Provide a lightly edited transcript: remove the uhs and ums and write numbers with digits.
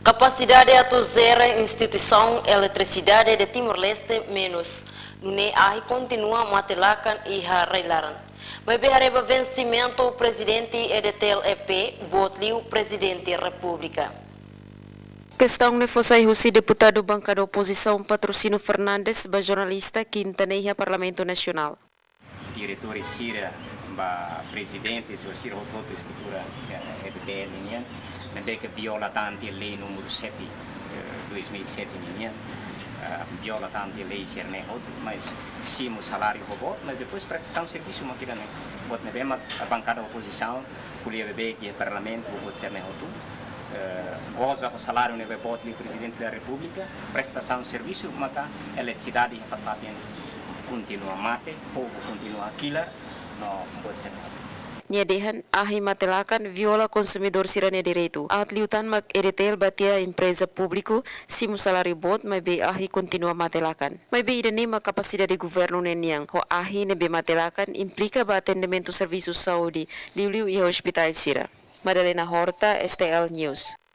Capacidade a zero instituição eletricidade de Timor-Leste menos. Nune ahi continua matelakan e harailaran. Mas berreba vencimento o presidente EDTL EP, botliu presidente da República. Questão ne fossai Russi deputado bancada oposição Patrocínio Fernandes, ba jornalista que interneia Parlamento Nacional. Diretor Sira, ba presidente do Sira Rototo estrutura EDTL nian, que viola tanto a lei número 7 2007 nian. Viola tanto a lei Cernehot, mas sim o salário robô, mas depois prestação de serviço maquilane. Bot ne bem a bancada oposição, colher bebê que é parlamento o bot Cernehot. Goza o salário ne bot o presidente da República, prestação de serviço maka eletricidade fatat continua mate, povo continua killer, no bot Cernehot. Nyedehan ahi matelakan viola consumidor sirane direito. At liutan mag EDTL batia empresa público simu salário bot mas be ahi continua matelakan. Mas be ida nema capacidade de governo neniang ho ahi ne be matelakan implica ba atendimento serviço saúde liu e hospital sira. Madalena Horta, STL News.